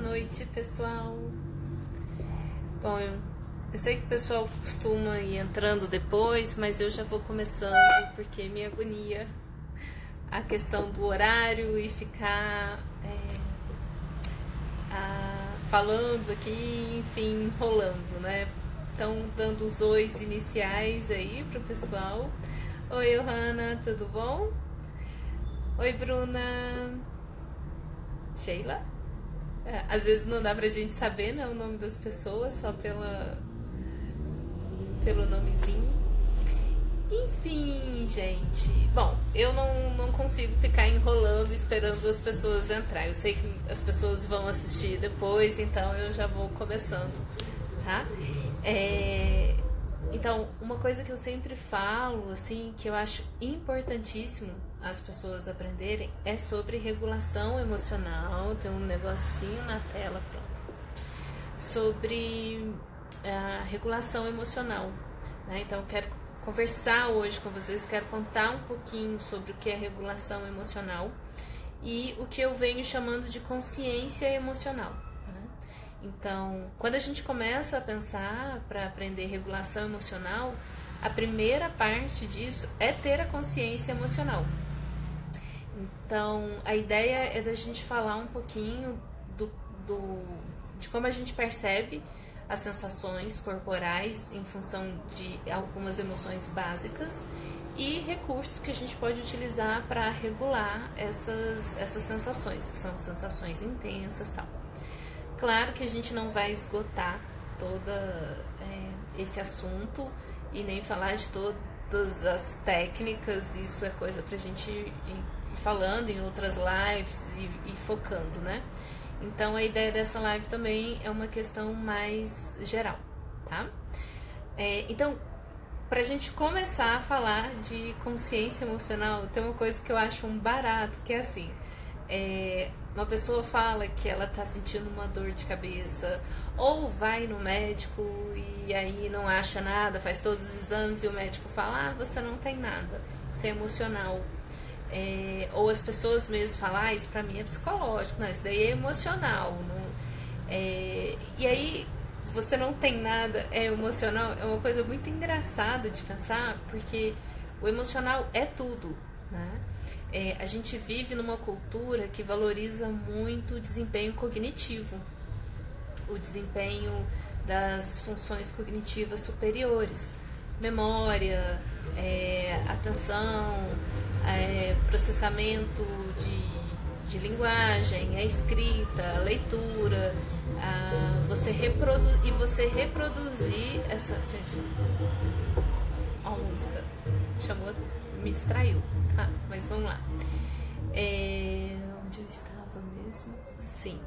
noite, pessoal. Bom, eu sei que o pessoal costuma ir entrando depois, mas eu já vou começando porque me agonia a questão do horário e ficar falando aqui, enfim, enrolando, né? Então, dando os ois iniciais aí pro pessoal. Oi, Johanna, tudo bom? Oi, Bruna. Sheila? Às vezes não dá pra gente saber, né, o nome das pessoas, só pelo nomezinho. Enfim, gente. Bom, eu não consigo ficar enrolando, esperando as pessoas entrar. Eu sei que as pessoas vão assistir depois, então eu já vou começando, tá? Então, uma coisa que eu sempre falo, assim, que eu acho importantíssimo as pessoas aprenderem é sobre regulação emocional. Tem um negocinho na tela, pronto. Sobre a regulação emocional, né? Então, eu quero conversar hoje com vocês, quero contar um pouquinho sobre o que é regulação emocional e o que eu venho chamando de consciência emocional. Então, quando a gente começa a pensar para aprender regulação emocional, a primeira parte disso é ter a consciência emocional. Então, a ideia é da gente falar um pouquinho de como a gente percebe as sensações corporais em função de algumas emoções básicas e recursos que a gente pode utilizar para regular essas sensações, que são sensações intensas e tal. Claro que a gente não vai esgotar esse assunto e nem falar de todas as técnicas, isso é coisa pra gente ir falando em outras lives e focando, né? Então a ideia dessa live também é uma questão mais geral, tá? Então, pra gente começar a falar de consciência emocional, tem uma coisa que eu acho um barato, que é assim... uma pessoa fala que ela tá sentindo uma dor de cabeça, ou vai no médico e aí não acha nada, faz todos os exames e o médico fala, você não tem nada, isso é emocional. Ou as pessoas mesmo falam, isso pra mim é psicológico, não, isso daí é emocional. Não, e aí, você não tem nada, é emocional, é uma coisa muito engraçada de pensar, porque o emocional é tudo, né? A gente vive numa cultura que valoriza muito o desempenho cognitivo, o desempenho das funções cognitivas superiores, memória, atenção, processamento de linguagem, a escrita, a leitura, você reproduzir essa... Gente, a música me distraiu, tá? Mas vamos lá. Onde eu estava mesmo? Sim.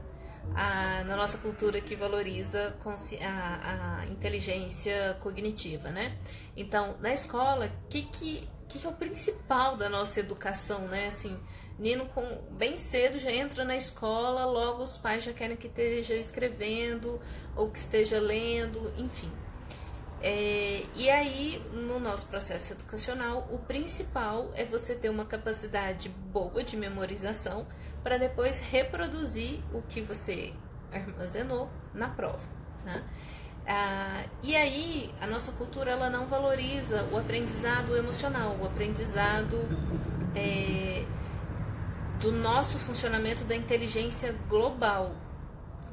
Na nossa cultura que valoriza a inteligência cognitiva, né? Então, na escola, o que é o principal da nossa educação, né? Assim, menino bem cedo já entra na escola, logo os pais já querem que esteja escrevendo ou que esteja lendo, enfim. E aí, no nosso processo educacional, o principal é você ter uma capacidade boa de memorização para depois reproduzir o que você armazenou na prova, né? E aí, a nossa cultura ela não valoriza o aprendizado emocional, o aprendizado do nosso funcionamento da inteligência global.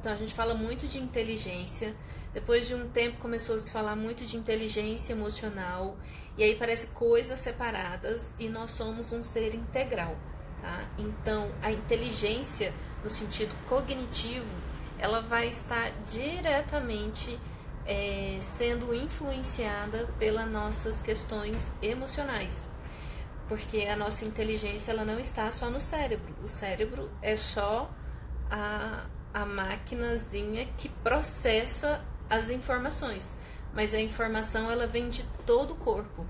Então, a gente fala muito de inteligência. Depois de um tempo começou a se falar muito de inteligência emocional. E aí parece coisas separadas e nós somos um ser integral, tá? Então, a inteligência, no sentido cognitivo, ela vai estar diretamente sendo influenciada pelas nossas questões emocionais. Porque a nossa inteligência ela não está só no cérebro. O cérebro é só a maquinazinha que processa as informações, mas a informação ela vem de todo o corpo.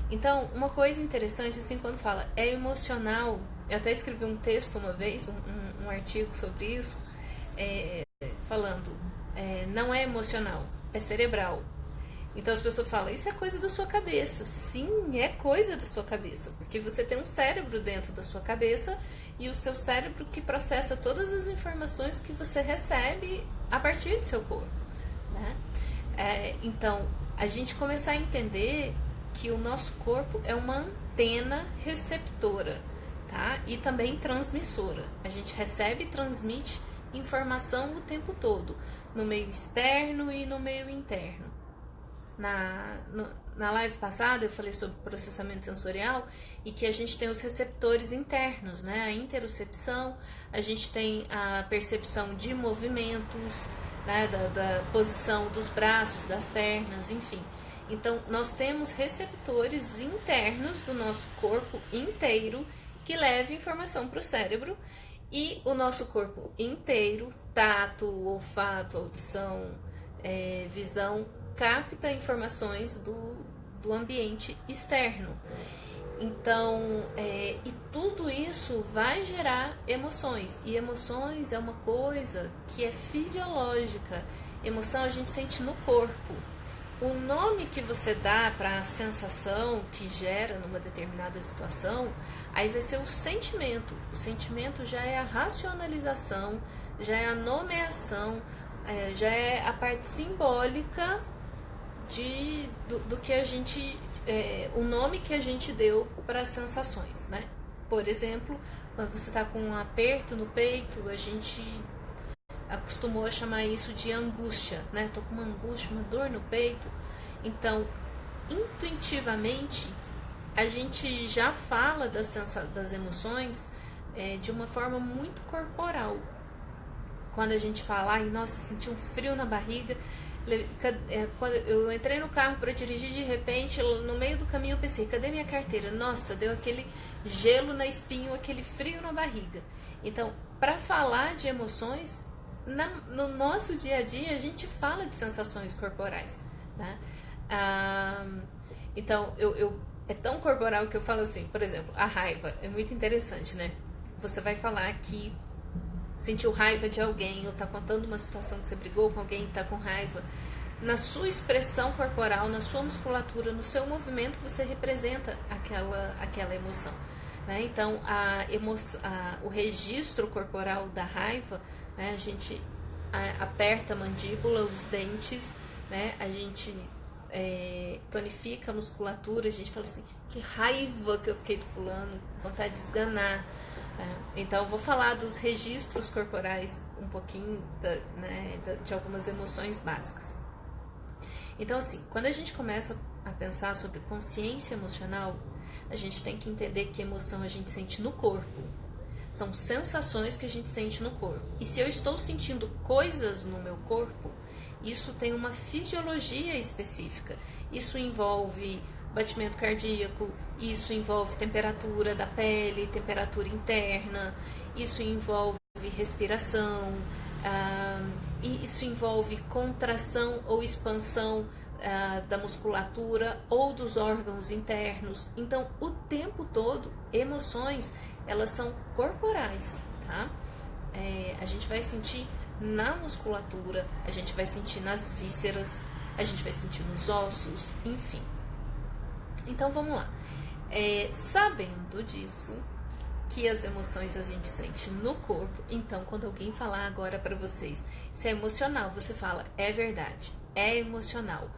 Então, uma coisa interessante, assim, quando fala é emocional, eu até escrevi um texto uma vez, um artigo sobre isso, falando, não é emocional, é cerebral. Então as pessoas falam, isso é coisa da sua cabeça. Sim, é coisa da sua cabeça, porque você tem um cérebro dentro da sua cabeça e o seu cérebro que processa todas as informações que você recebe a partir do seu corpo, né? Então, a gente começar a entender que o nosso corpo é uma antena receptora, tá? E também transmissora. A gente recebe e transmite informação o tempo todo, no meio externo e no meio interno. Na live passada eu falei sobre processamento sensorial e que a gente tem os receptores internos, né? A interocepção, a gente tem a percepção de movimentos, né? Da posição dos braços, das pernas, enfim. Então, nós temos receptores internos do nosso corpo inteiro que levam informação para o cérebro, e o nosso corpo inteiro, tato, olfato, audição, visão, capta informações do ambiente externo. Então, e tudo isso vai gerar emoções. E emoções é uma coisa que é fisiológica. Emoção a gente sente no corpo. O nome que você dá para a sensação que gera numa determinada situação, aí vai ser o sentimento. O sentimento já é a racionalização, já é a nomeação, já é a parte simbólica do que a gente, o nome que a gente deu para as sensações, né? Por exemplo, quando você está com um aperto no peito, a gente acostumou a chamar isso de angústia, né? Tô com uma angústia, uma dor no peito. Então, intuitivamente, a gente já fala das emoções de uma forma muito corporal. Quando a gente fala, ai, nossa, senti um frio na barriga. Quando eu entrei no carro para dirigir, de repente, no meio do caminho eu pensei, cadê minha carteira? Nossa, deu aquele gelo na espinha, aquele frio na barriga. Então, para falar de emoções, no nosso dia a dia, a gente fala de sensações corporais, né? Então, é tão corporal que eu falo assim, por exemplo, a raiva é muito interessante, né? Você vai falar que sentiu raiva de alguém, ou tá contando uma situação que você brigou com alguém e tá com raiva. Na sua expressão corporal, na sua musculatura, no seu movimento, você representa aquela emoção, né? Então, o registro corporal da raiva, né? A gente aperta a mandíbula, os dentes, né? A gente tonifica a musculatura, a gente fala assim, que raiva que eu fiquei do fulano, vontade de esganar. Então, eu vou falar dos registros corporais um pouquinho, de algumas emoções básicas. Então, assim, quando a gente começa a pensar sobre consciência emocional, a gente tem que entender que emoção a gente sente no corpo. São sensações que a gente sente no corpo. E se eu estou sentindo coisas no meu corpo, isso tem uma fisiologia específica. Isso envolve batimento cardíaco, isso envolve temperatura da pele, temperatura interna, isso envolve respiração, e isso envolve contração ou expansão da musculatura ou dos órgãos internos. Então, o tempo todo, emoções, elas são corporais, tá? A gente vai sentir na musculatura, a gente vai sentir nas vísceras, a gente vai sentir nos ossos, enfim. Então, vamos lá. Sabendo disso, que as emoções a gente sente no corpo, então, quando alguém falar agora para vocês, se é emocional, você fala, é verdade, é emocional.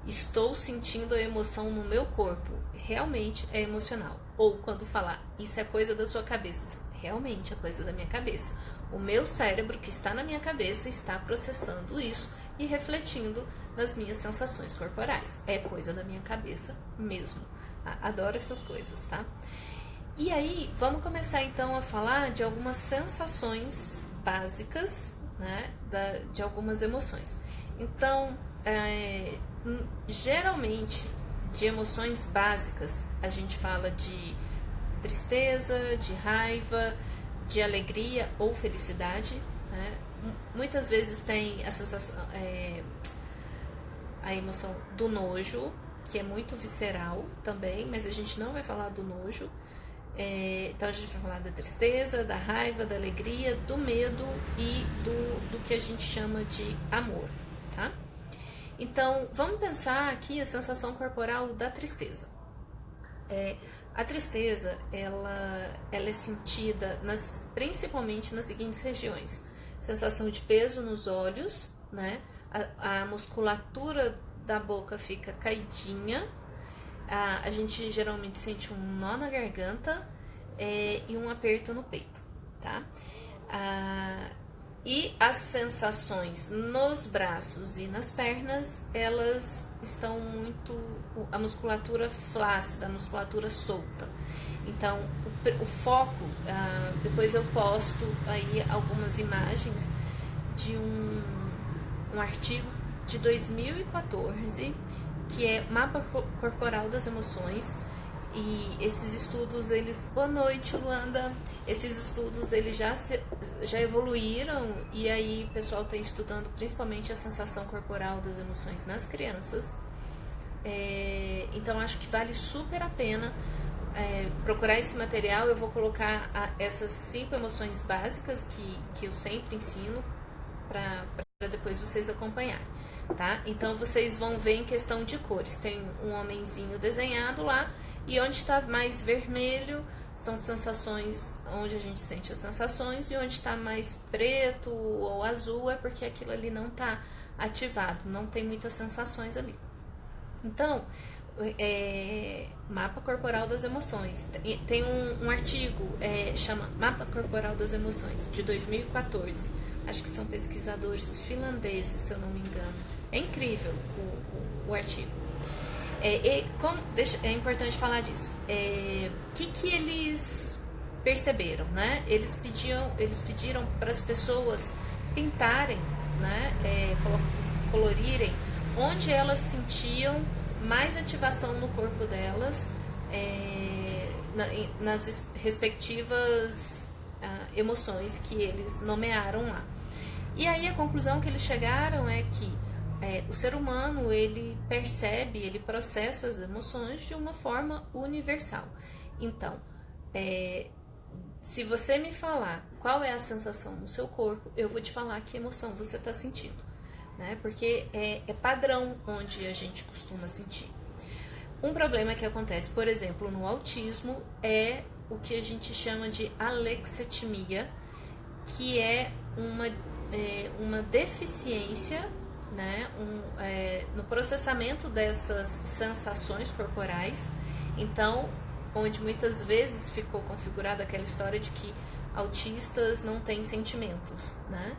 Estou sentindo a emoção no meu corpo, realmente é emocional. Ou quando falar, isso é coisa da sua cabeça, realmente é coisa da minha cabeça. O meu cérebro que está na minha cabeça está processando isso e refletindo nas minhas sensações corporais. É coisa da minha cabeça mesmo. Adoro essas coisas, tá? E aí, vamos começar então a falar de algumas sensações básicas, né, de algumas emoções. Então, geralmente, de emoções básicas, a gente fala de tristeza, de raiva, de alegria ou felicidade, né? Muitas vezes tem a sensação, a emoção do nojo, que é muito visceral também, mas a gente não vai falar do nojo. Então a gente vai falar da tristeza, da raiva, da alegria, do medo e do que a gente chama de amor, tá? Então, vamos pensar aqui a sensação corporal da tristeza. A tristeza, ela é sentida principalmente nas seguintes regiões: sensação de peso nos olhos, né? A musculatura da boca fica caidinha, a gente geralmente sente um nó na garganta e um aperto no peito, tá? E as sensações nos braços e nas pernas, elas estão muito... a musculatura flácida, a musculatura solta. Então, o foco... depois eu posto aí algumas imagens de um artigo de 2014, que é Mapa Corporal das Emoções. E esses estudos, eles... Boa noite, Luanda! Esses estudos, eles já evoluíram, e aí o pessoal está estudando principalmente a sensação corporal das emoções nas crianças. Então, acho que vale super a pena procurar esse material. Eu vou colocar essas 5 emoções básicas que eu sempre ensino para depois vocês acompanharem, tá? Então, vocês vão ver em questão de cores. Tem um homenzinho desenhado lá, e onde está mais vermelho são sensações, onde a gente sente as sensações, e onde está mais preto ou azul é porque aquilo ali não está ativado, não tem muitas sensações ali. Então, Mapa Corporal das Emoções. Tem um artigo, chama Mapa Corporal das Emoções, de 2014. Acho que são pesquisadores finlandeses, se eu não me engano. É incrível o artigo. É importante falar disso. Que eles perceberam, né? Eles pediram para as pessoas pintarem, né? Colorirem onde elas sentiam mais ativação no corpo delas, nas respectivas emoções que eles nomearam lá. E aí a conclusão que eles chegaram é que o ser humano, ele percebe, ele processa as emoções de uma forma universal. Então, se você me falar qual é a sensação no seu corpo, eu vou te falar que emoção você está sentindo, né? Porque é padrão onde a gente costuma sentir. Um problema que acontece, por exemplo, no autismo, é o que a gente chama de alexithymia, que é uma deficiência, né, no processamento dessas sensações corporais. Então, onde muitas vezes ficou configurada aquela história de que autistas não têm sentimentos, né?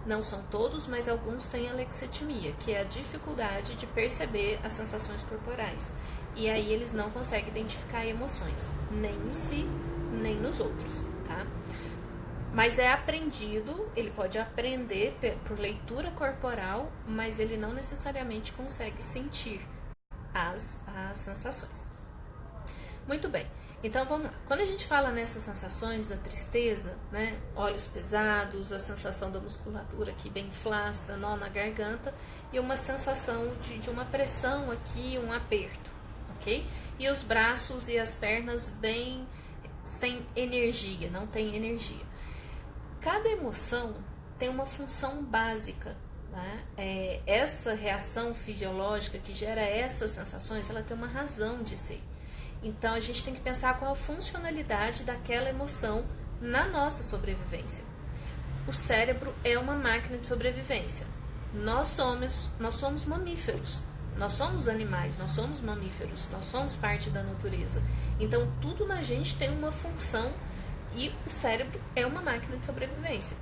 Não são todos, mas alguns têm alexithymia, que é a dificuldade de perceber as sensações corporais. E aí eles não conseguem identificar emoções, nem em si, nem nos outros, tá? Mas é aprendido, ele pode aprender por leitura corporal, mas ele não necessariamente consegue sentir as sensações. Muito bem, então vamos lá. Quando a gente fala nessas sensações da tristeza, né, olhos pesados, a sensação da musculatura aqui bem flácida, nó na garganta, e uma sensação de uma pressão aqui, um aperto, ok? E os braços e as pernas bem sem energia, não tem energia. Cada emoção tem uma função básica, né? Essa reação fisiológica que gera essas sensações, ela tem uma razão de ser. Então, a gente tem que pensar qual a funcionalidade daquela emoção na nossa sobrevivência. O cérebro é uma máquina de sobrevivência. Nós somos mamíferos. Nós somos animais, nós somos mamíferos, nós somos parte da natureza. Então, tudo na gente tem uma função. E o cérebro é uma máquina de sobrevivência.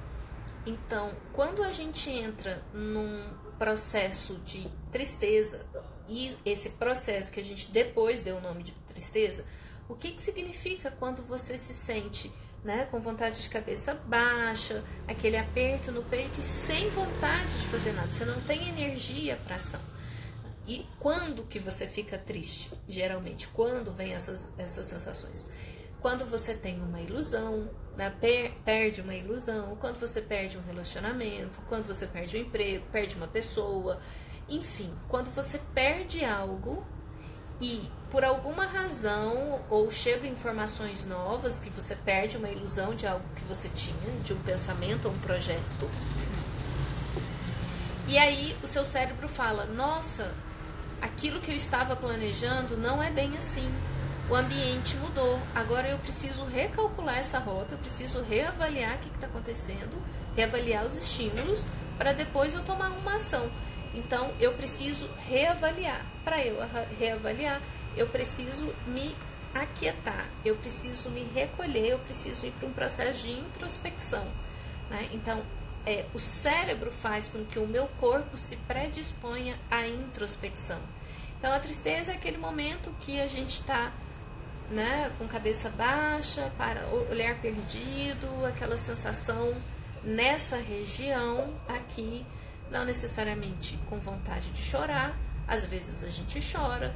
Então, quando a gente entra num processo de tristeza, e esse processo que a gente depois deu o nome de tristeza, o que significa quando você se sente, né, com vontade de cabeça baixa, aquele aperto no peito e sem vontade de fazer nada, você não tem energia para ação. E quando que você fica triste? Geralmente, quando vem essas sensações? Quando você tem uma ilusão, né, perde uma ilusão, quando você perde um relacionamento, quando você perde um emprego, perde uma pessoa, enfim, quando você perde algo e por alguma razão ou chegam informações novas que você perde uma ilusão de algo que você tinha, de um pensamento ou um projeto, e aí o seu cérebro fala: nossa, aquilo que eu estava planejando não é bem assim. o ambiente mudou, agora eu preciso recalcular essa rota, eu preciso reavaliar o que está acontecendo, reavaliar os estímulos, para depois eu tomar uma ação. Então, eu preciso reavaliar. Para eu reavaliar, eu preciso me aquietar, eu preciso me recolher, eu preciso ir para um processo de introspecção, né? Então, o cérebro faz com que o meu corpo se predisponha à introspecção. Então, a tristeza é aquele momento que a gente está, né, com cabeça baixa, para olhar perdido, aquela sensação nessa região aqui, não necessariamente com vontade de chorar. Às vezes a gente chora,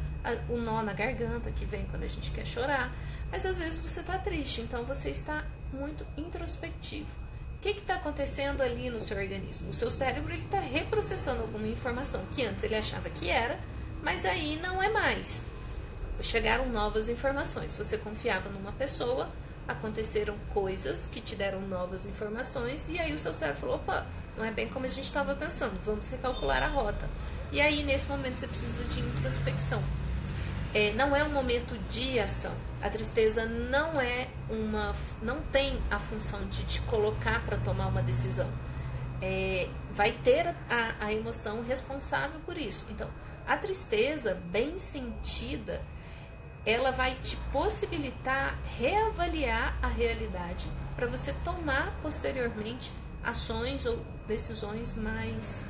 o nó na garganta que vem quando a gente quer chorar, mas às vezes você está triste, então você está muito introspectivo. O que está acontecendo ali no seu organismo? O seu cérebro está reprocessando alguma informação que antes ele achava que era, mas aí não é mais. Chegaram novas informações. Você confiava numa pessoa, aconteceram coisas que te deram novas informações, e aí o seu cérebro falou, opa, não é bem como a gente estava pensando, vamos recalcular a rota. E aí, nesse momento, você precisa de introspecção. Não é um momento de ação. A tristeza não tem a função de te colocar para tomar uma decisão. Vai ter a emoção responsável por isso. Então, a tristeza, bem sentida, ela vai te possibilitar reavaliar a realidade para você tomar posteriormente ações ou decisões mais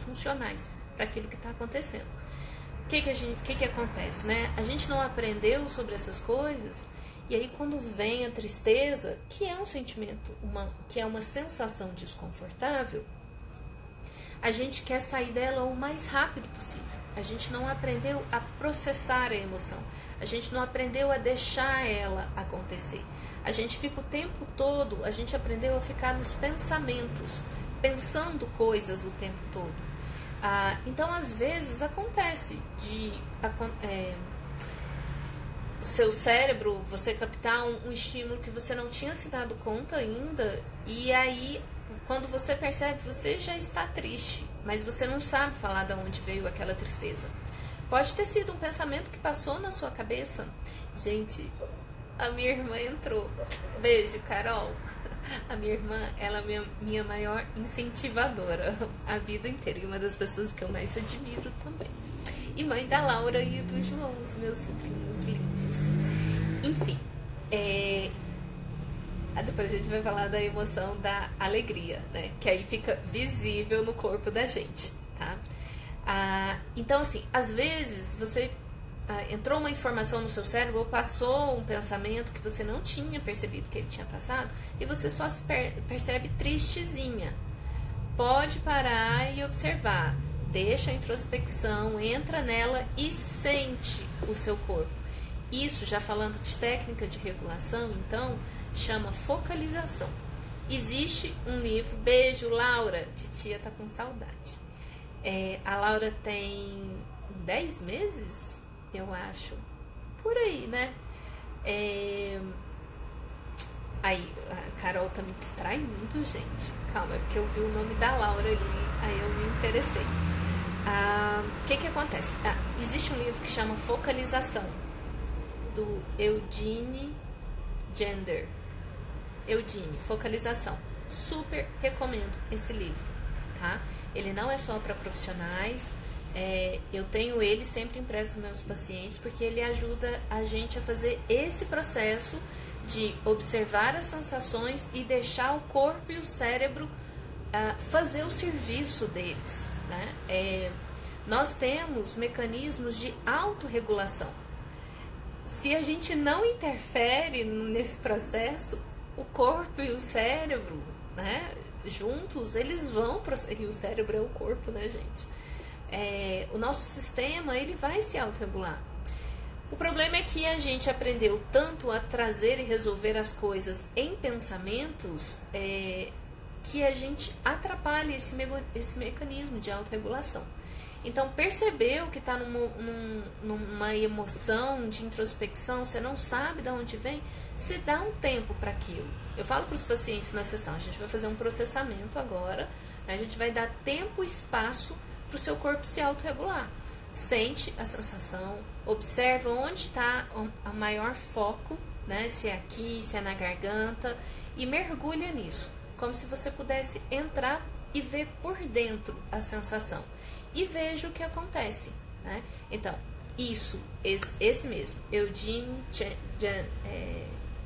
funcionais para aquilo que está acontecendo. O que acontece, né? A gente não aprendeu sobre essas coisas, e aí quando vem a tristeza, que é um sentimento, que é uma sensação desconfortável, a gente quer sair dela o mais rápido possível. A gente não aprendeu a processar a emoção. A gente não aprendeu a deixar ela acontecer. A gente fica o tempo todo, a gente aprendeu a ficar nos pensamentos, pensando coisas o tempo todo. Então, às vezes, acontece de seu cérebro, você captar um estímulo que você não tinha se dado conta ainda, e aí, quando você percebe, você já está triste, mas você não sabe falar de onde veio aquela tristeza. Pode ter sido um pensamento que passou na sua cabeça. Gente, a minha irmã entrou. Beijo, Carol. A minha irmã, ela é minha maior incentivadora a vida inteira. E uma das pessoas que eu mais admiro também. E mãe da Laura e do João, os meus sobrinhos lindos. Enfim, depois a gente vai falar da emoção da alegria, né? Que aí fica visível no corpo da gente, tá? Então, assim, às vezes você entrou uma informação no seu cérebro ou passou um pensamento que você não tinha percebido que ele tinha passado, e você só se percebe tristezinha. Pode parar e observar, deixa a introspecção, entra nela e sente o seu corpo. Isso, já falando de técnica de regulação, então, chama focalização. Existe um livro, beijo Laura, titia tá com saudade. A Laura tem 10 meses, eu acho, por aí, né? Aí, a Carol tá me distraindo, gente. Calma, é porque eu vi o nome da Laura ali, aí eu me interessei. O que acontece? Existe um livro que chama Focalização, do Eugene Gender. Eugene, Focalização. Super recomendo esse livro, tá? Ele não é só para profissionais. Eu tenho ele, sempre empresto meus pacientes, porque ele ajuda a gente a fazer esse processo de observar as sensações e deixar o corpo e o cérebro fazer o serviço deles, né? Nós temos mecanismos de autorregulação. Se a gente não interfere nesse processo, o corpo e o cérebro, né, juntos, eles vão... E o cérebro é o corpo, né, gente? O nosso sistema, ele vai se autorregular. O problema é que a gente aprendeu tanto a trazer e resolver as coisas em pensamentos que a gente atrapalha esse mecanismo de autorregulação. Então, percebeu que está numa emoção de introspecção, você não sabe de onde vem, se dá um tempo para aquilo. Eu falo para os pacientes na sessão, a gente vai fazer um processamento agora, a gente vai dar tempo e espaço para o seu corpo se autorregular. sente a sensação, observa onde está o maior foco, né? Se é aqui, se é na garganta, e mergulha nisso, como se você pudesse entrar e ver por dentro a sensação. E veja o que acontece, né? Então, esse mesmo, Eugene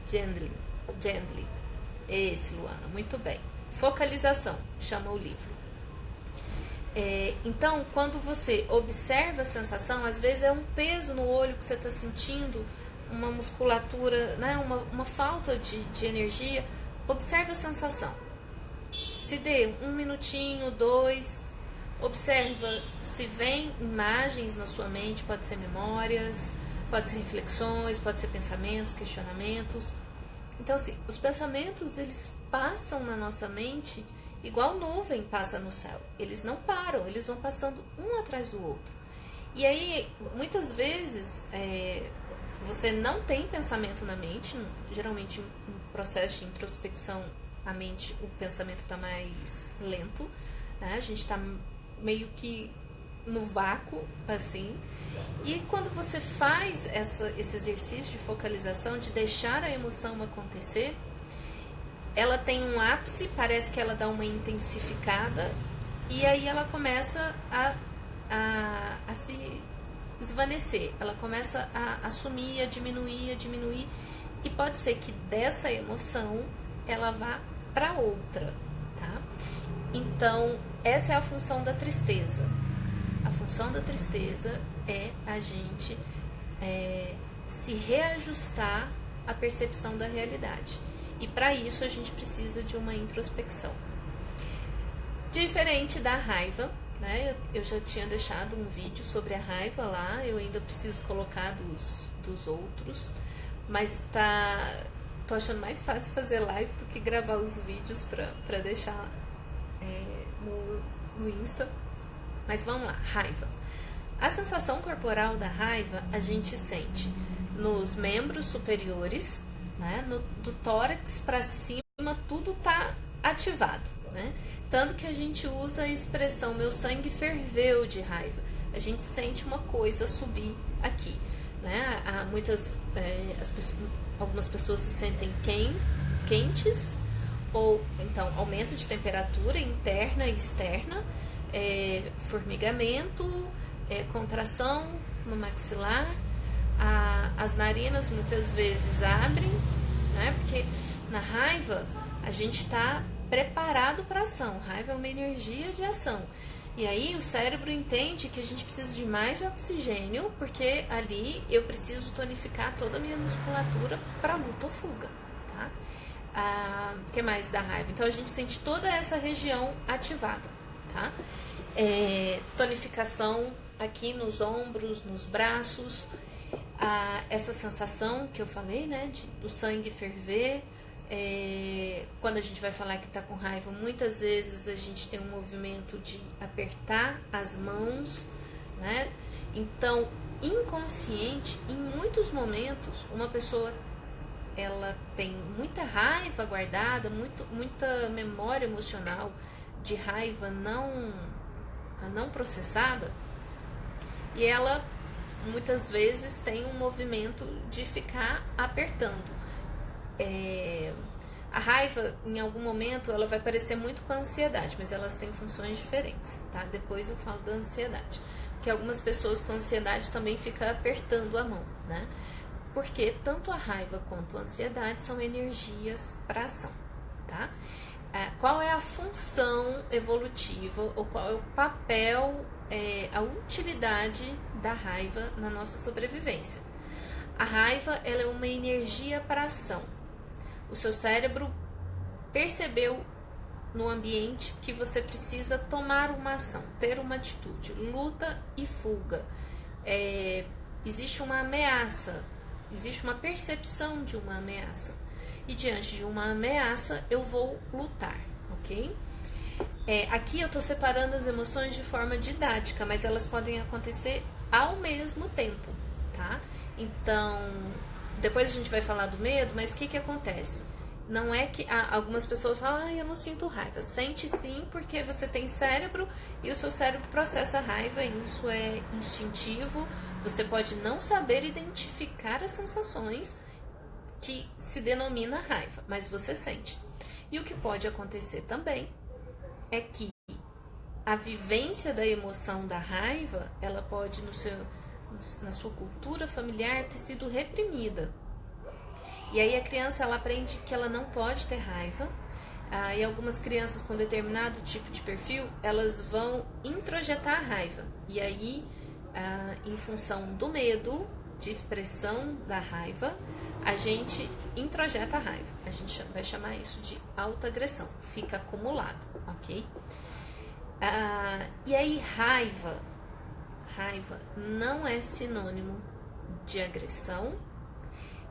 Gendlin. Esse, Luana, muito bem. Focalização, chama o livro. Então, quando você observa a sensação, às vezes é um peso no olho que você está sentindo, uma musculatura, né, uma falta de energia. Observa a sensação. Se dê 1 minutinho, 2. Observa se vem imagens na sua mente, pode ser memórias, pode ser reflexões, pode ser pensamentos, questionamentos. Então, assim, os pensamentos, eles passam na nossa mente igual nuvem passa no céu. Eles não param, eles vão passando um atrás do outro. E aí, muitas vezes, você não tem pensamento na mente. Geralmente, em processo de introspecção, a mente, o pensamento está mais lento, né? A gente está meio que no vácuo, assim. E quando você faz esse exercício de focalização, de deixar a emoção acontecer, ela tem um ápice, parece que ela dá uma intensificada, e aí ela começa a se esvanecer, ela começa a sumir, a diminuir, e pode ser que dessa emoção ela vá para outra, tá? Então, essa é a função da tristeza. A função da tristeza é a gente se reajustar à percepção da realidade. E para isso a gente precisa de uma introspecção. Diferente da raiva, né? Eu já tinha deixado um vídeo sobre a raiva lá, eu ainda preciso colocar dos outros, mas tô achando mais fácil fazer live do que gravar os vídeos para deixar no Insta. Mas vamos lá, raiva. A sensação corporal da raiva a gente sente nos membros superiores, né? Do tórax para cima, tudo tá ativado, né? Tanto que a gente usa a expressão meu sangue ferveu de raiva. A gente sente uma coisa subir aqui, né? Algumas pessoas se sentem quentes, ou então aumento de temperatura interna e externa, formigamento, contração no maxilar, as narinas muitas vezes abrem, né? Porque na raiva a gente está preparado para ação. Raiva é uma energia de ação. E aí o cérebro entende que a gente precisa de mais oxigênio, porque ali eu preciso tonificar toda a minha musculatura para luta ou fuga, tá? O que mais da raiva? Então a gente sente toda essa região ativada, tá? Tonificação aqui nos ombros, nos braços, essa sensação que eu falei, né, do sangue ferver. Quando a gente vai falar que está com raiva, muitas vezes a gente tem um movimento de apertar as mãos, né? Então, inconsciente, em muitos momentos, uma pessoa ela tem muita raiva guardada, muita memória emocional de raiva não processada, e ela muitas vezes tem um movimento de ficar apertando. A raiva, em algum momento, ela vai parecer muito com a ansiedade, mas elas têm funções diferentes, tá? Depois eu falo da ansiedade, porque algumas pessoas com ansiedade também ficam apertando a mão, né? Porque tanto a raiva quanto a ansiedade são energias para ação, tá? Qual é a função evolutiva, ou qual é o papel, a utilidade da raiva na nossa sobrevivência? A raiva, ela é uma energia para ação. O seu cérebro percebeu no ambiente que você precisa tomar uma ação, ter uma atitude, luta e fuga. Existe uma ameaça, existe uma percepção de uma ameaça. E diante de uma ameaça, eu vou lutar, ok? Aqui eu estou separando as emoções de forma didática, mas elas podem acontecer ao mesmo tempo, tá? Então, depois a gente vai falar do medo, mas o que acontece? não é que algumas pessoas falam, eu não sinto raiva. Sente sim, porque você tem cérebro e o seu cérebro processa raiva, e isso é instintivo. Você pode não saber identificar as sensações que se denomina raiva, mas você sente. E o que pode acontecer também é que a vivência da emoção da raiva, ela pode na sua cultura familiar ter sido reprimida. E aí a criança, ela aprende que ela não pode ter raiva. E algumas crianças com determinado tipo de perfil, elas vão introjetar a raiva. E aí, em função do medo, de expressão da raiva, a gente introjeta a raiva. A gente vai chamar isso de autoagressão. Fica acumulado, ok? E aí, raiva não é sinônimo de agressão,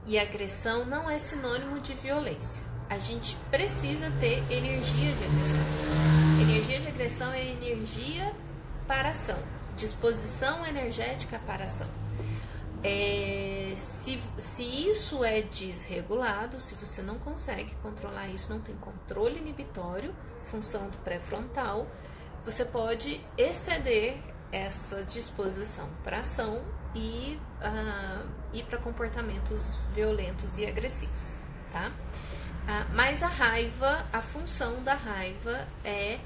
e agressão não é sinônimo de violência. A gente precisa ter energia de agressão. Energia de agressão é energia para ação, disposição energética para ação. Se isso é desregulado, se você não consegue controlar isso, não tem controle inibitório, função do pré-frontal, você pode exceder essa disposição para ação e para comportamentos violentos e agressivos, tá? Mas a raiva, a função da raiva é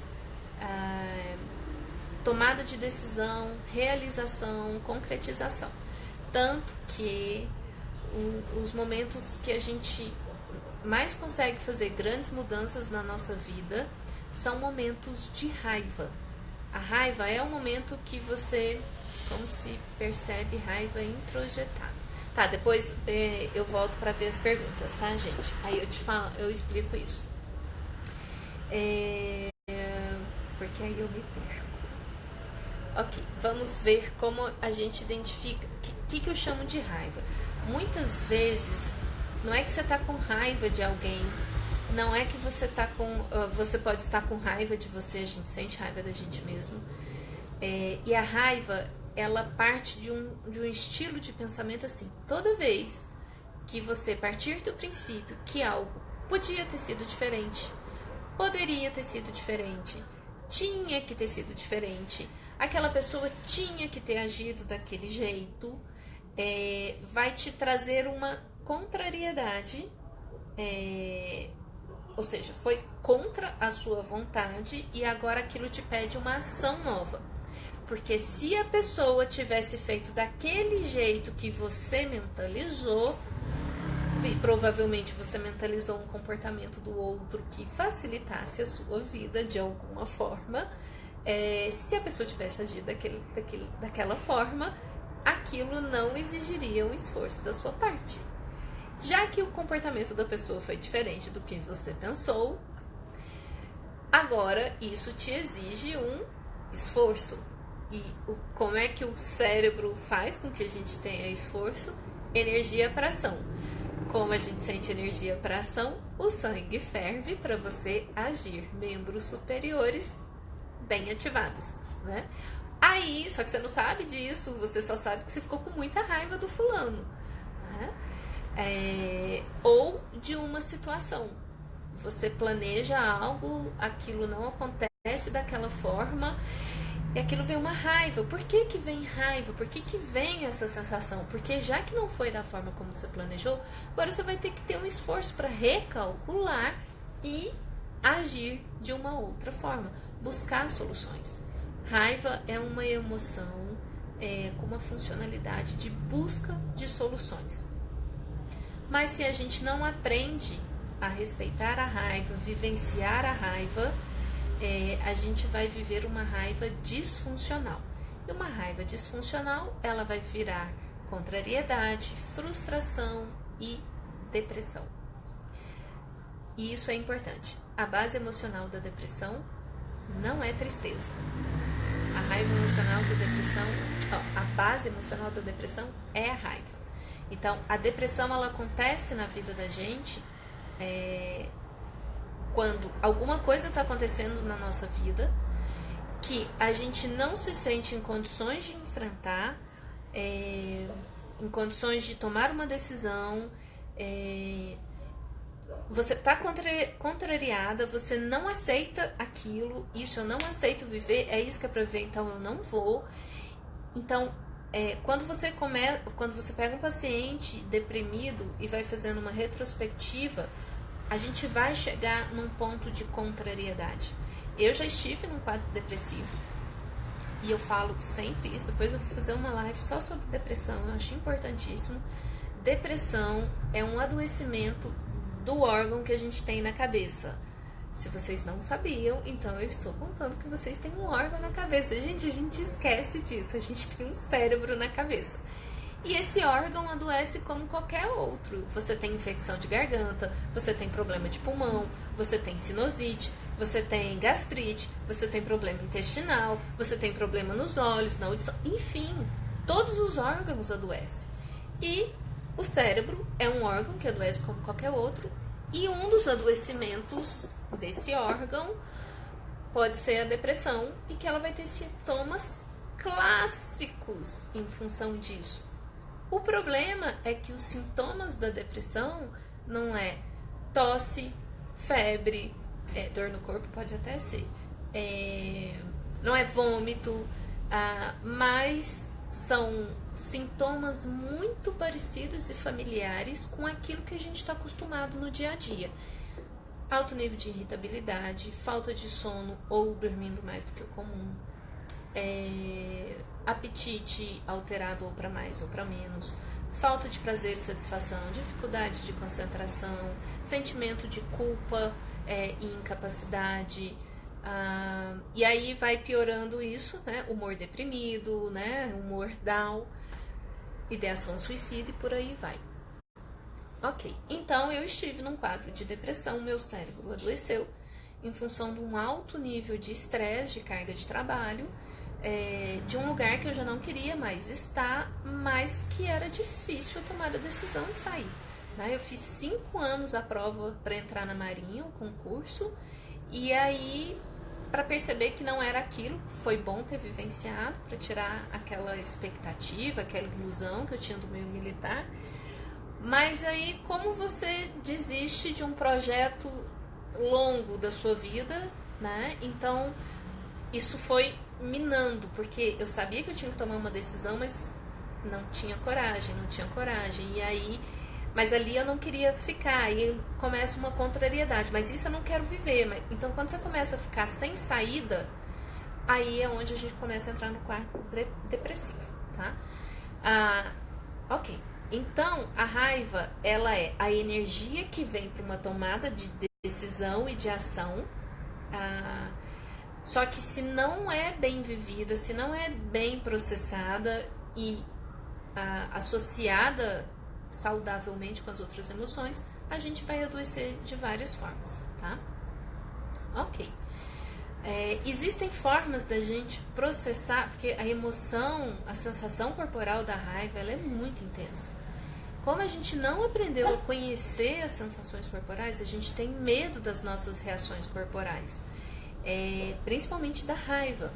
tomada de decisão, realização, concretização. Tanto que os momentos que a gente mais consegue fazer grandes mudanças na nossa vida são momentos de raiva. A raiva é o momento que você, como se percebe raiva introjetada. Tá, depois eu volto para ver as perguntas, tá, gente? Aí eu te falo, eu explico isso. Porque aí eu me perco. Ok, vamos ver como a gente identifica. O que eu chamo de raiva? Muitas vezes, não é que você está com raiva de alguém, não é que você tá você pode estar com raiva de você, a gente sente raiva da gente mesmo. E a raiva, ela parte de um estilo de pensamento assim. Toda vez que você partir do princípio que algo podia ter sido diferente, poderia ter sido diferente, tinha que ter sido diferente, aquela pessoa tinha que ter agido daquele jeito, vai te trazer uma contrariedade, ou seja, foi contra a sua vontade e agora aquilo te pede uma ação nova. Porque se a pessoa tivesse feito daquele jeito que você mentalizou, e provavelmente você mentalizou um comportamento do outro que facilitasse a sua vida de alguma forma, se a pessoa tivesse agido daquela forma, aquilo não exigiria um esforço da sua parte. Já que o comportamento da pessoa foi diferente do que você pensou, agora isso te exige um esforço. E como é que o cérebro faz com que a gente tenha esforço? Energia para ação. Como a gente sente energia para ação, o sangue ferve para você agir. Membros superiores bem ativados, né? Aí, só que você não sabe disso, você só sabe que você ficou com muita raiva do fulano, né? Ou de uma situação. Você planeja algo, aquilo não acontece daquela forma, e aquilo vem uma raiva. Por que que vem raiva? Por que que vem essa sensação? Porque já que não foi da forma como você planejou, agora você vai ter que ter um esforço para recalcular e agir de uma outra forma, buscar soluções. Raiva é uma emoção com uma funcionalidade de busca de soluções. Mas se a gente não aprende a respeitar a raiva, vivenciar a raiva, a gente vai viver uma raiva disfuncional. E uma raiva disfuncional, ela vai virar contrariedade, frustração e depressão. E isso é importante. A base emocional da depressão não é tristeza. A raiva emocional da depressão, a base emocional da depressão é a raiva. Então, a depressão, ela acontece na vida da gente quando alguma coisa está acontecendo na nossa vida que a gente não se sente em condições de enfrentar, em condições de tomar uma decisão, você tá contrariada, você não aceita aquilo, isso eu não aceito viver, é isso que é pra viver, então eu não vou. Então, quando você pega um paciente deprimido e vai fazendo uma retrospectiva, a gente vai chegar num ponto de contrariedade. Eu já estive num quadro depressivo e eu falo sempre isso. Depois eu vou fazer uma live só sobre depressão, eu acho importantíssimo. Depressão é um adoecimento do órgão que a gente tem na cabeça. Se vocês não sabiam, então eu estou contando que vocês têm um órgão na cabeça. Gente, a gente esquece disso. A gente tem um cérebro na cabeça. E esse órgão adoece como qualquer outro. Você tem infecção de garganta, você tem problema de pulmão, você tem sinusite, você tem gastrite, você tem problema intestinal, você tem problema nos olhos, na audição. Enfim, todos os órgãos adoecem. E o cérebro é um órgão que adoece como qualquer outro. E um dos adoecimentos desse órgão pode ser a depressão e que ela vai ter sintomas clássicos em função disso. O problema é que os sintomas da depressão não é tosse, febre, dor no corpo pode até ser, não é vômito, mas são sintomas muito parecidos e familiares com aquilo que a gente está acostumado no dia a dia. Alto nível de irritabilidade, falta de sono ou dormindo mais do que o comum, apetite alterado ou para mais ou para menos, falta de prazer e satisfação, dificuldade de concentração, sentimento de culpa e incapacidade. E aí vai piorando isso, né? Humor deprimido, né? Humor down, ideação suicida e por aí vai. Ok, então eu estive num quadro de depressão, meu cérebro adoeceu em função de um alto nível de estresse, de carga de trabalho, de um lugar que eu já não queria mais estar, mas que era difícil eu tomar a decisão de sair. Né? Eu fiz 5 anos a prova para entrar na Marinha, o concurso, e aí, para perceber que não era aquilo, foi bom ter vivenciado, para tirar aquela expectativa, aquela ilusão que eu tinha do meio militar. Mas aí, como você desiste de um projeto longo da sua vida, né? Então, isso foi minando, porque eu sabia que eu tinha que tomar uma decisão, mas não tinha coragem. E aí, mas ali eu não queria ficar, aí começa uma contrariedade, mas isso eu não quero viver. Então, quando você começa a ficar sem saída, aí é onde a gente começa a entrar no quadro depressivo, tá? Ok. Então, a raiva, ela é a energia que vem para uma tomada de decisão e de ação, só que se não é bem vivida, se não é bem processada e associada saudavelmente com as outras emoções, a gente vai adoecer de várias formas, tá? Ok. Existem formas da gente processar, porque a emoção, a sensação corporal da raiva, ela é muito intensa. Como a gente não aprendeu a conhecer as sensações corporais, a gente tem medo das nossas reações corporais, principalmente da raiva.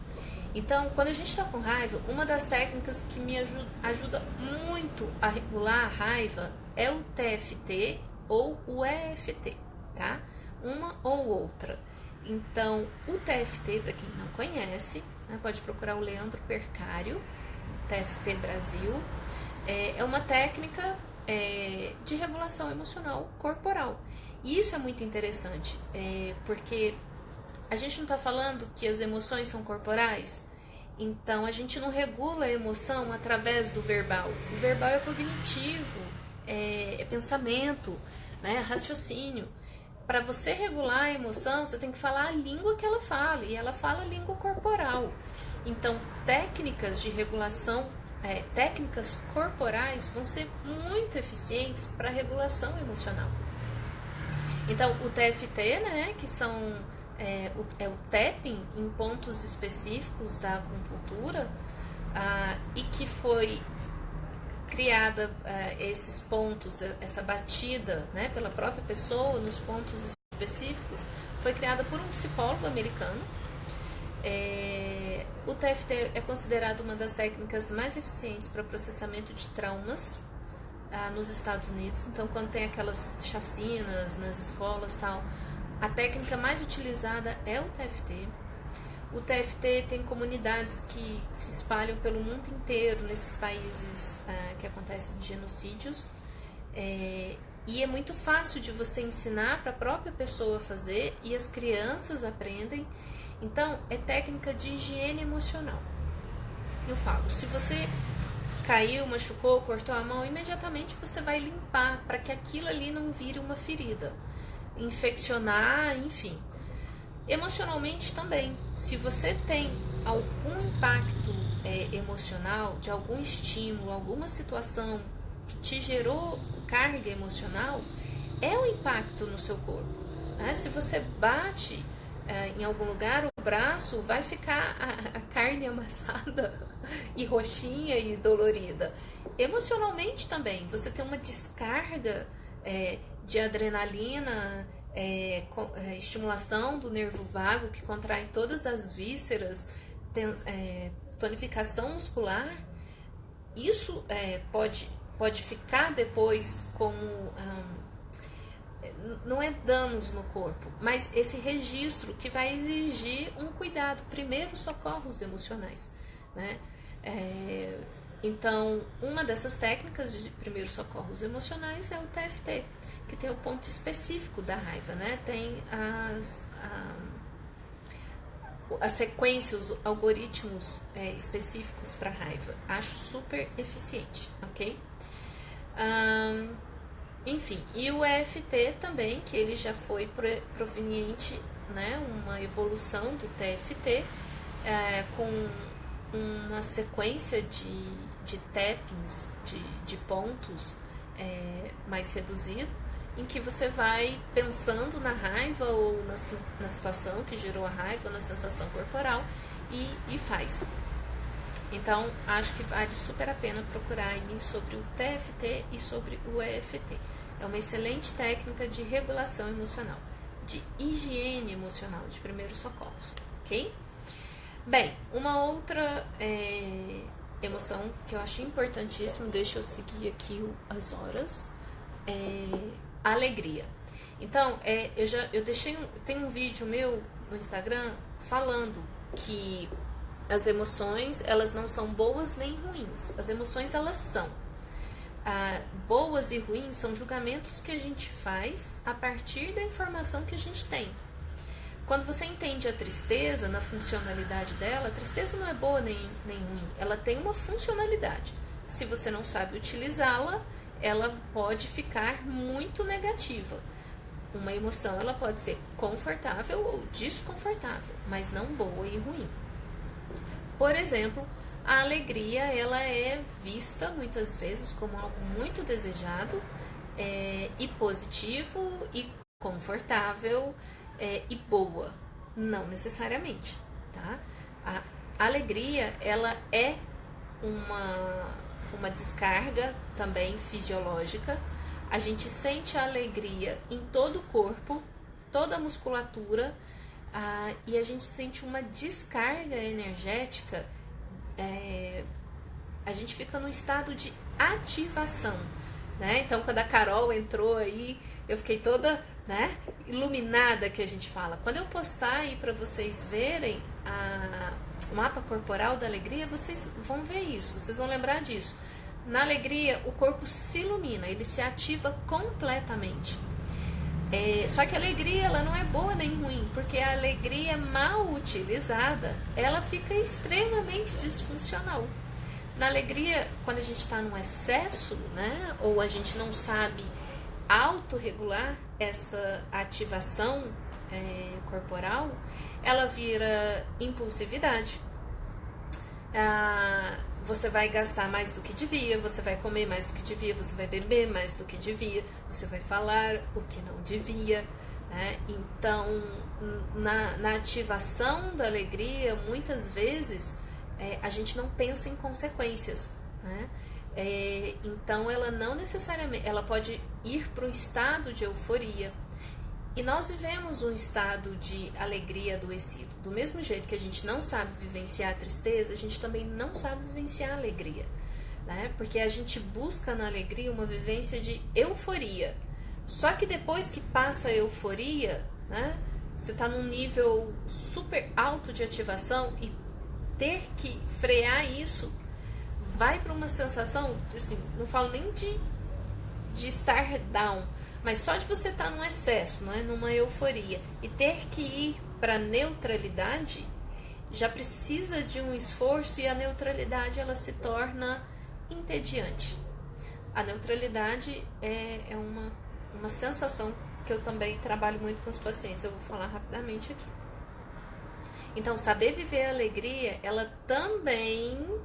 Então, quando a gente está com raiva, uma das técnicas que me ajuda muito a regular a raiva é o TFT ou o EFT, tá? Uma ou outra. Então, o TFT, para quem não conhece, né, pode procurar o Leandro Percário, TFT Brasil. É uma técnica de regulação emocional corporal. E isso é muito interessante, porque a gente não está falando que as emoções são corporais, então a gente não regula a emoção através do verbal. O verbal é cognitivo, é pensamento, né, raciocínio. Para você regular a emoção, você tem que falar a língua que ela fala, e ela fala a língua corporal. Então, técnicas de regulação, técnicas corporais vão ser muito eficientes para regulação emocional. Então, o TFT, né, que são o tapping em pontos específicos da acupuntura, e que foi criada esses pontos, essa batida, né, pela própria pessoa nos pontos específicos, foi criada por um psicólogo americano. O TFT é considerado uma das técnicas mais eficientes para processamento de traumas, nos Estados Unidos. Então, quando tem aquelas chacinas nas escolas e tal, a técnica mais utilizada é o TFT. O TFT tem comunidades que se espalham pelo mundo inteiro nesses países que acontecem genocídios. E é muito fácil de você ensinar para a própria pessoa fazer e as crianças aprendem. Então, é técnica de higiene emocional. Eu falo, se você caiu, machucou, cortou a mão, imediatamente você vai limpar para que aquilo ali não vire uma ferida, infeccionar, enfim. Emocionalmente também, se você tem algum impacto emocional, de algum estímulo, alguma situação que te gerou carga emocional, é um impacto no seu corpo. Se você bate em algum lugar, o braço vai ficar a carne amassada e roxinha e dolorida. Emocionalmente também, você tem uma descarga de adrenalina, estimulação do nervo vago que contrai todas as vísceras, tonificação muscular. Isso pode ficar depois como não é danos no corpo, mas esse registro que vai exigir um cuidado, primeiros socorros emocionais, né? Então, uma dessas técnicas de primeiros socorros emocionais é o TFT, que tem o ponto específico da raiva, né? Tem as sequências, os algoritmos específicos para raiva. Acho super eficiente, ok? Enfim, e o EFT também, que ele já foi proveniente, né? Uma evolução do TFT com uma sequência de tappings, de pontos mais reduzido, em que você vai pensando na raiva ou na situação que gerou a raiva, ou na sensação corporal e faz. Então, acho que vale super a pena procurar aí sobre o TFT e sobre o EFT. É uma excelente técnica de regulação emocional, de higiene emocional, de primeiros socorros, ok? Bem, uma outra emoção que eu acho importantíssimo, deixa eu seguir aqui as horas, a alegria. Então, eu deixei tem um vídeo meu no Instagram falando que as emoções, elas não são boas nem ruins. As emoções, elas são. Boas e ruins são julgamentos que a gente faz a partir da informação que a gente tem. Quando você entende a tristeza na funcionalidade dela, a tristeza não é boa nem ruim. Ela tem uma funcionalidade. Se você não sabe utilizá-la, ela pode ficar muito negativa. Uma emoção, ela pode ser confortável ou desconfortável, mas não boa e ruim. Por exemplo, a alegria, ela é vista muitas vezes como algo muito desejado e positivo e confortável e boa. Não necessariamente, tá? A alegria, ela é uma descarga também fisiológica. A gente sente a alegria em todo o corpo, toda a musculatura, e a gente sente uma descarga energética. A gente fica num estado de ativação, né? Então, quando a Carol entrou aí, eu fiquei toda, né, iluminada, que a gente fala. Quando eu postar aí para vocês verem o mapa corporal da alegria, vocês vão ver isso, vocês vão lembrar disso. Na alegria, o corpo se ilumina, ele se ativa completamente. Só que a alegria, ela não é boa nem ruim, porque a alegria mal utilizada, ela fica extremamente disfuncional. Na alegria, quando a gente está num excesso, né, ou a gente não sabe autorregular essa ativação corporal, ela vira impulsividade. Você vai gastar mais do que devia, você vai comer mais do que devia, você vai beber mais do que devia, você vai falar o que não devia, né? Então, na ativação da alegria, muitas vezes a gente não pensa em consequências, né? Então, ela não necessariamente, ela pode ir para um estado de euforia. E nós vivemos um estado de alegria adoecido. Do mesmo jeito que a gente não sabe vivenciar a tristeza, a gente também não sabe vivenciar a alegria. né? Porque a gente busca na alegria uma vivência de euforia. Só que depois que passa a euforia, né? Você está num nível super alto de ativação e ter que frear isso vai para uma sensação, assim, não falo nem de estar down, mas só de você estar num excesso, não é? Numa euforia e ter que ir para neutralidade já precisa de um esforço, e a neutralidade ela se torna entediante. A neutralidade é uma sensação que eu também trabalho muito com os pacientes, eu vou falar rapidamente aqui. Então, saber viver a alegria, ela também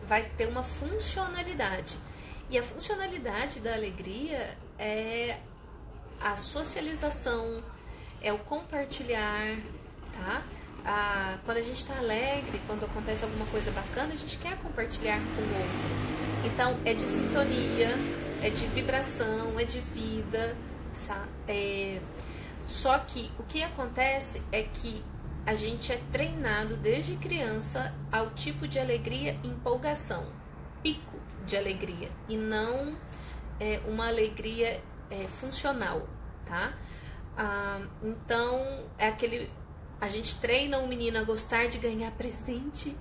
vai ter uma funcionalidade. E a funcionalidade da alegria é a socialização, é o compartilhar, tá? Quando a gente está alegre, quando acontece alguma coisa bacana, a gente quer compartilhar com o outro. Então, é de sintonia, é de vibração, é de vida, sabe? Só que o que acontece é que a gente é treinado desde criança ao tipo de alegria empolgação, pico de alegria, e não uma alegria funcional, tá? Então, a gente treina o menino a gostar de ganhar presente,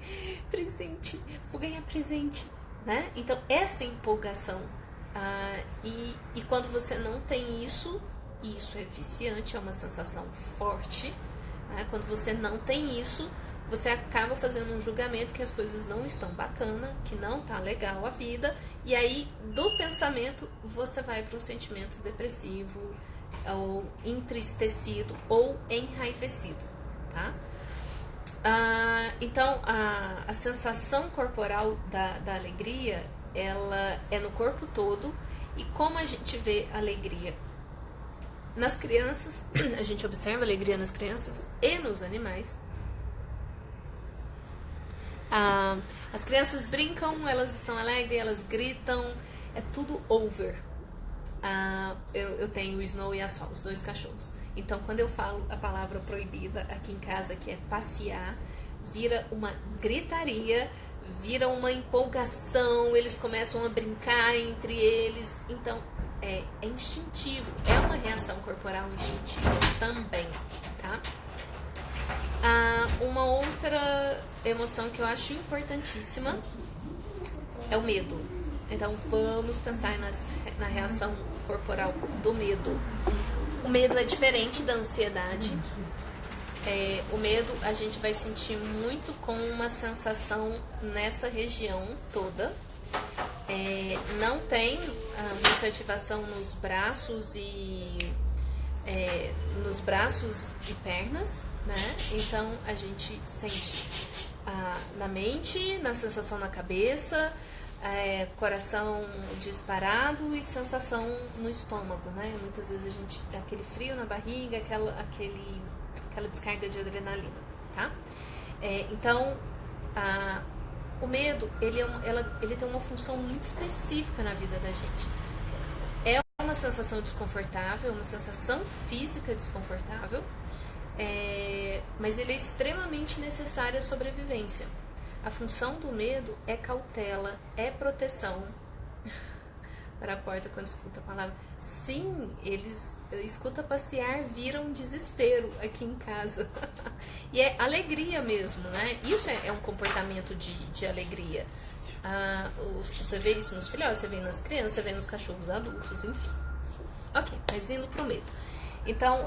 vou ganhar presente, né? Então, essa empolgação, e quando você não tem isso é viciante, é uma sensação forte, né? Quando você não tem isso, você acaba fazendo um julgamento que as coisas não estão bacana, que não tá legal a vida, e aí do pensamento você vai para um sentimento depressivo, ou entristecido, ou enraivecido, tá? Então a sensação corporal da alegria, ela é no corpo todo, e como a gente vê alegria nas crianças, a gente observa alegria nas crianças e nos animais. As crianças brincam, elas estão alegres, elas gritam, é tudo over. Eu tenho o Snow e a Sol, os dois cachorros. Então, quando eu falo a palavra proibida aqui em casa, que é passear, vira uma gritaria, vira uma empolgação, eles começam a brincar entre eles. Então, é instintivo, é uma reação corporal instintiva também, tá? Uma outra emoção que eu acho importantíssima é o medo. Então vamos pensar na reação corporal do medo. O medo é diferente da ansiedade. O medo a gente vai sentir muito com uma sensação nessa região toda. Não tem muita ativação nos braços e pernas, né? Então a gente sente na mente, na sensação na cabeça, coração disparado e sensação no estômago, né? Muitas vezes a gente tem aquele frio na barriga, aquela descarga de adrenalina, tá? Então o medo, ele tem uma função muito específica na vida da gente. É uma sensação desconfortável, uma sensação física desconfortável, mas ele é extremamente necessário à sobrevivência. A função do medo é cautela, é proteção. Para a porta quando escuta a palavra. Sim, eles escuta passear, viram desespero aqui em casa. E é alegria mesmo, né? Isso é um comportamento de alegria. Você vê isso nos filhotes, você vê nas crianças, você vê nos cachorros adultos, enfim. Ok, mas indo pro medo. Então,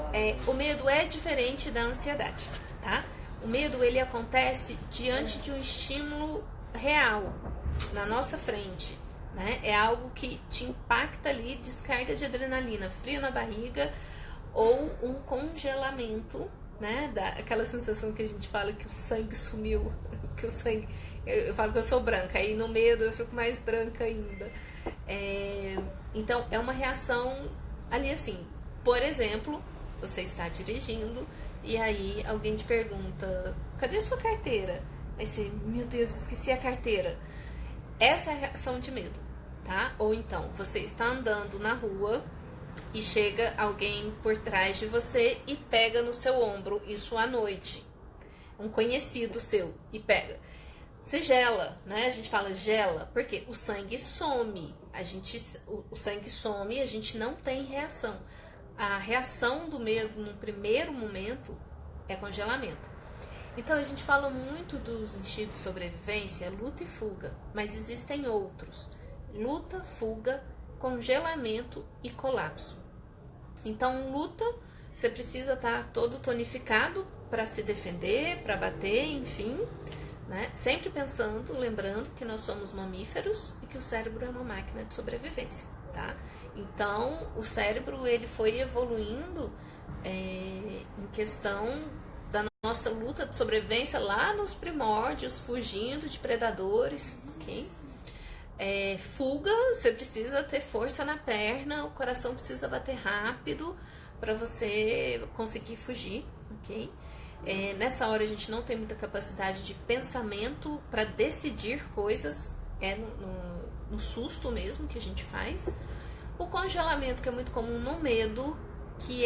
o medo é diferente da ansiedade, tá? O medo, ele acontece diante de um estímulo real, na nossa frente, né? É algo que te impacta ali, descarga de adrenalina, frio na barriga, ou um congelamento, né? Aquela sensação que a gente fala que o sangue sumiu, que o sangue... Eu falo que eu sou branca, aí no medo eu fico mais branca ainda. Então, é uma reação ali assim, por exemplo, você está dirigindo e aí alguém te pergunta, cadê sua carteira? Aí você, meu Deus, esqueci a carteira. Essa é a reação de medo, tá? Ou então, você está andando na rua e chega alguém por trás de você e pega no seu ombro, isso à noite. Um conhecido seu, e pega. se gela, né? A gente fala gela, porque o sangue some. O sangue some e a gente não tem reação. A reação do medo no primeiro momento é congelamento. Então a gente fala muito dos instintos de sobrevivência, luta e fuga, mas existem outros: luta, fuga, congelamento e colapso. Então, luta, você precisa estar todo tonificado para se defender, para bater, enfim, né? Sempre pensando, lembrando que nós somos mamíferos e que o cérebro é uma máquina de sobrevivência, tá? Então, o cérebro ele foi evoluindo em questão da nossa luta de sobrevivência lá nos primórdios, fugindo de predadores, ok? Fuga, você precisa ter força na perna, o coração precisa bater rápido para você conseguir fugir, ok? Nessa hora a gente não tem muita capacidade de pensamento para decidir coisas, no susto mesmo que a gente faz. O congelamento, que é muito comum no medo, que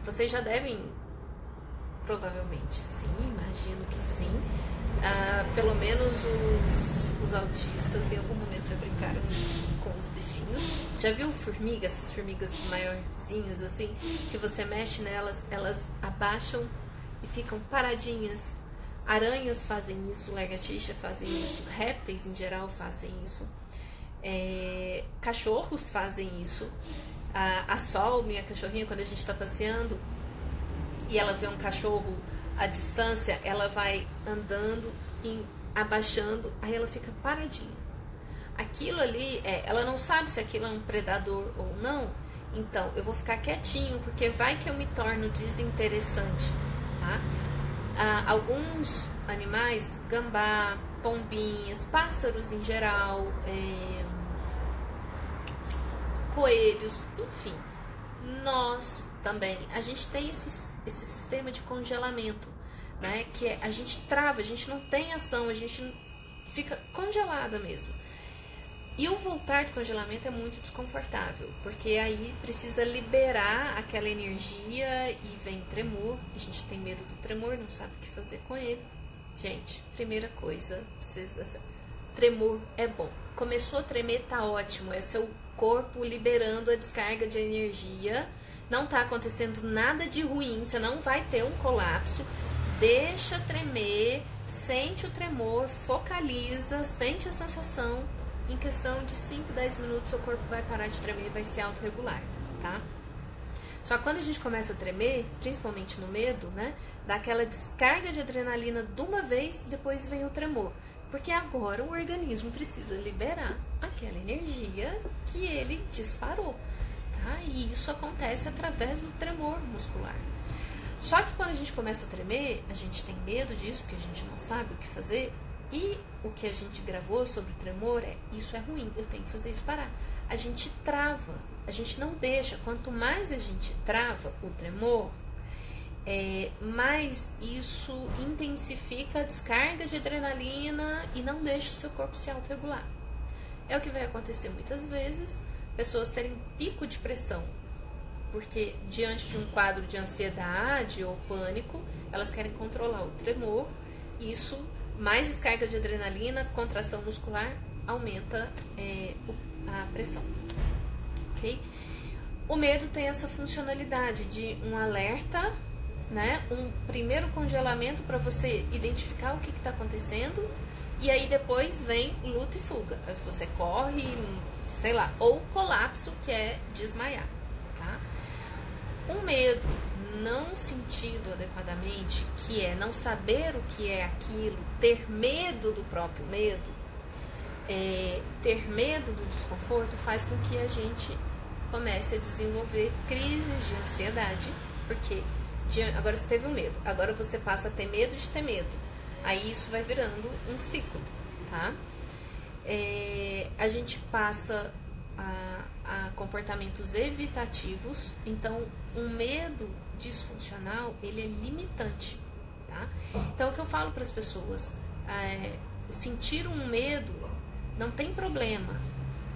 vocês já devem, provavelmente sim, imagino que sim, pelo menos os autistas em algum momento já brincaram com os bichinhos. Já viu formigas, essas formigas maiorzinhas assim, que você mexe nelas, elas abaixam e ficam paradinhas? Aranhas fazem isso, lagartixa fazem isso, répteis em geral fazem isso, cachorros fazem isso. A Sol, minha cachorrinha, quando a gente está passeando e ela vê um cachorro à distância, ela vai andando e abaixando, aí ela fica paradinha. Aquilo ali, ela não sabe se aquilo é um predador ou não, então eu vou ficar quietinho, porque vai que eu me torno desinteressante, tá? Alguns animais, gambá, pombinhas, pássaros em geral, coelhos, enfim, nós também, a gente tem esse sistema de congelamento, né? Que a gente trava, a gente não tem ação, a gente fica congelada mesmo. E o voltar do congelamento é muito desconfortável, porque aí precisa liberar aquela energia e vem tremor. A gente tem medo do tremor, não sabe o que fazer com ele. Gente, primeira coisa, tremor é bom. Começou a tremer, tá ótimo, é seu corpo liberando a descarga de energia. Não tá acontecendo nada de ruim, você não vai ter um colapso. Deixa tremer, sente o tremor, focaliza, sente a sensação. Em questão de 5, 10 minutos, seu corpo vai parar de tremer e vai se autorregular, tá? Só que quando a gente começa a tremer, principalmente no medo, né? Dá aquela descarga de adrenalina de uma vez, depois vem o tremor. Porque agora o organismo precisa liberar aquela energia que ele disparou, tá? E isso acontece através do tremor muscular. Só que quando a gente começa a tremer, a gente tem medo disso, porque a gente não sabe o que fazer. E o que a gente gravou sobre o tremor isso é ruim, eu tenho que fazer isso parar. A gente trava, a gente não deixa. Quanto mais a gente trava o tremor, mais isso intensifica a descarga de adrenalina e não deixa o seu corpo se autorregular. É o que vai acontecer muitas vezes, pessoas terem pico de pressão, porque diante de um quadro de ansiedade ou pânico, elas querem controlar o tremor, e isso, mais descarga de adrenalina, contração muscular, aumenta a pressão, ok? O medo tem essa funcionalidade de um alerta, né? Um primeiro congelamento para você identificar o que está acontecendo, e aí depois vem luta e fuga. Você corre, sei lá, ou colapso, que é desmaiar, tá? Um medo não sentido adequadamente, que é não saber o que é aquilo, ter medo do próprio medo, ter medo do desconforto, faz com que a gente comece a desenvolver crises de ansiedade, porque agora você teve um medo, agora você passa a ter medo de ter medo, aí isso vai virando um ciclo, tá? A gente passa a comportamentos evitativos, então um medo disfuncional, ele é limitante, tá? Então o que eu falo para as pessoas, sentir um medo não tem problema,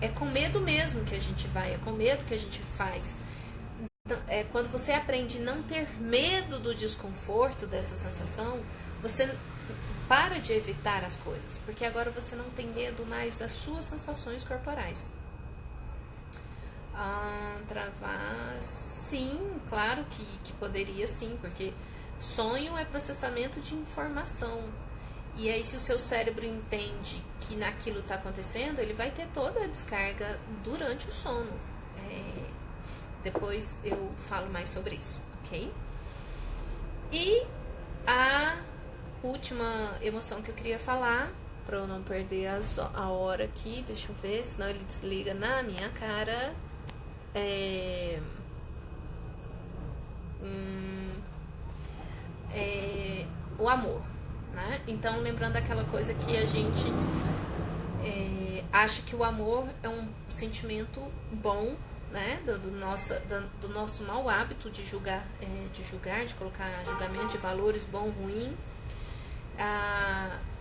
é com medo mesmo que a gente vai, é com medo que a gente faz. Quando você aprende a não ter medo do desconforto, dessa sensação, você para de evitar as coisas, porque agora você não tem medo mais das suas sensações corporais. Travar, sim, claro que poderia sim, porque sonho é processamento de informação. E aí, se o seu cérebro entende que naquilo está acontecendo, ele vai ter toda a descarga durante o sono. Depois eu falo mais sobre isso, ok? E a última emoção que eu queria falar, para eu não perder a hora aqui, deixa eu ver, senão ele desliga na minha cara. O amor, né? Então, lembrando aquela coisa que a gente acha que o amor é um sentimento bom, né? Do nosso mau hábito de julgar, de colocar julgamento de valores bom, ruim.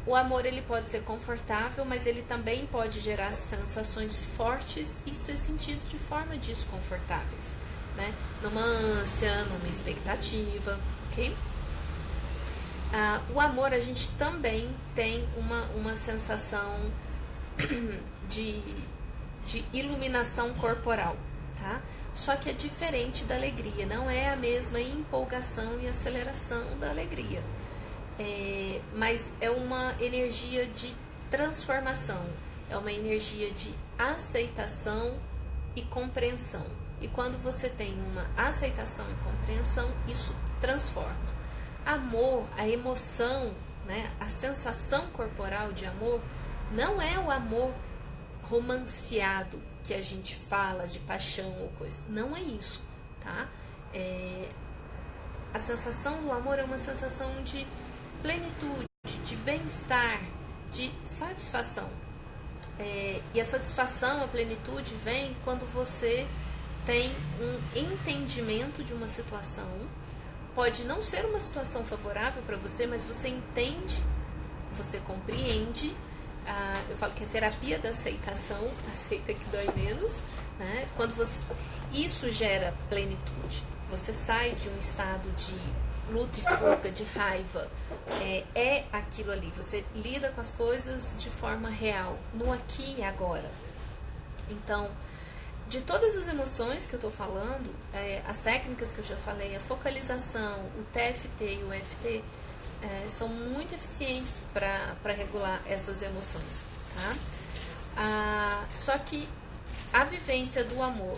O amor, ele pode ser confortável, mas ele também pode gerar sensações fortes e ser sentido de forma desconfortáveis, né? Numa ânsia, numa expectativa, ok? O amor, a gente também tem uma sensação de iluminação corporal, tá? Só que é diferente da alegria, não é a mesma empolgação e aceleração da alegria. Mas é uma energia de transformação, é uma energia de aceitação e compreensão. E quando você tem uma aceitação e compreensão, isso transforma. Amor, a emoção, né, a sensação corporal de amor, não é o amor romanceado que a gente fala de paixão ou coisa. Não é isso, tá? A sensação do amor é uma sensação de plenitude, de bem-estar, de satisfação. E a satisfação, a plenitude vem quando você tem um entendimento de uma situação. Pode não ser uma situação favorável para você, mas você entende, você compreende. Eu falo que é terapia da aceitação, aceita que dói menos, né? Isso gera plenitude. Você sai de um estado de luta e fuga, de raiva. É aquilo ali. Você lida com as coisas de forma real, no aqui e agora. Então, de todas as emoções que eu estou falando, as técnicas que eu já falei, a focalização, o TFT e o EFT, são muito eficientes para regular essas emoções, tá? Só que a vivência do amor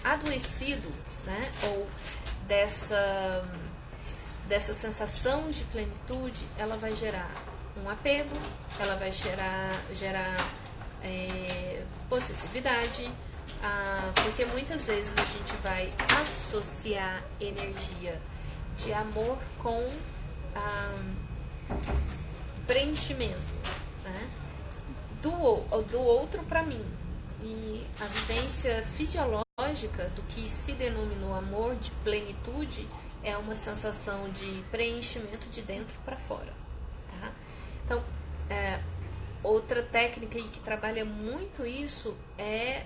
adoecido, né, ou dessa sensação de plenitude, ela vai gerar um apego, ela vai gerar possessividade, porque muitas vezes a gente vai associar energia de amor com preenchimento, né, do outro para mim. E a vivência fisiológica do que se denominou amor, de plenitude, é uma sensação de preenchimento de dentro para fora, tá? Então, outra técnica que trabalha muito isso é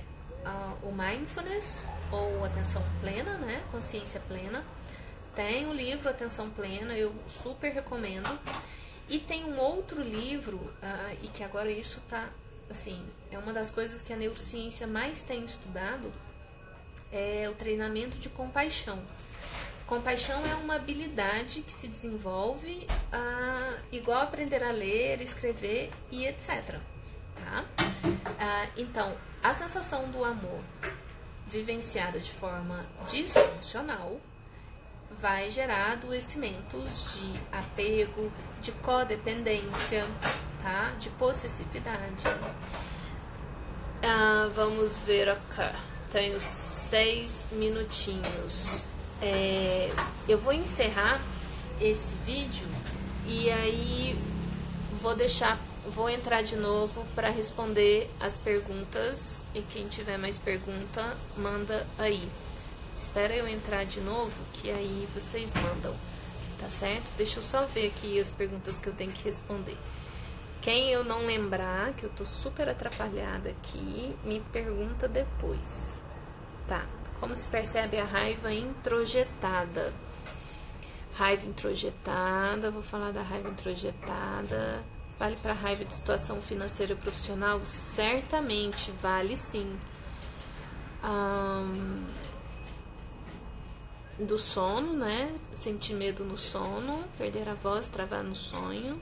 o mindfulness, ou atenção plena, né? Consciência plena. Tem o livro Atenção Plena, eu super recomendo. E tem um outro livro, e que agora isso tá, assim, é uma das coisas que a neurociência mais tem estudado, é o treinamento de compaixão. Compaixão é uma habilidade que se desenvolve igual aprender a ler, escrever e etc. Tá? Então, a sensação do amor vivenciada de forma disfuncional vai gerar adoecimentos de apego, de codependência, tá? De possessividade. Vamos ver acá. Tenho 6 minutinhos. Eu vou encerrar esse vídeo e aí vou entrar de novo para responder as perguntas, e quem tiver mais pergunta, manda aí. Espera eu entrar de novo, que aí vocês mandam, tá certo? Deixa eu só ver aqui as perguntas que eu tenho que responder. Quem eu não lembrar, que eu tô super atrapalhada aqui, me pergunta depois. Tá, como se percebe a raiva introjetada? Raiva introjetada, vou falar da raiva introjetada. Vale para raiva de situação financeira e profissional? Certamente, vale sim. Do sono, né? Sentir medo no sono, perder a voz, travar no sonho,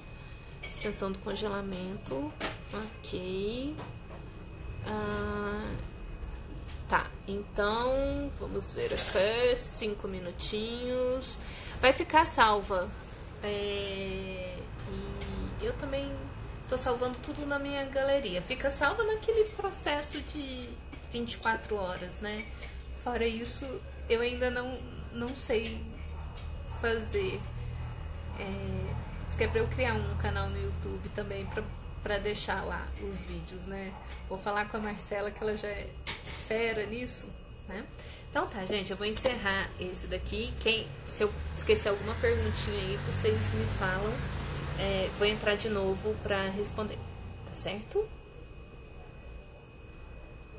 extensão do congelamento, ok. Tá, então vamos ver aqui, 5 minutinhos. Vai ficar salva. E eu também tô salvando tudo na minha galeria. Fica salva naquele processo de 24 horas, né? Fora isso, eu ainda não sei fazer. Isso que é pra eu criar um canal no YouTube também pra deixar lá os vídeos, né? Vou falar com a Marcela, que ela já é fera nisso, né? Então tá, gente, eu vou encerrar esse daqui. Se eu esquecer alguma perguntinha aí, vocês me falam. Vou entrar de novo pra responder, tá certo?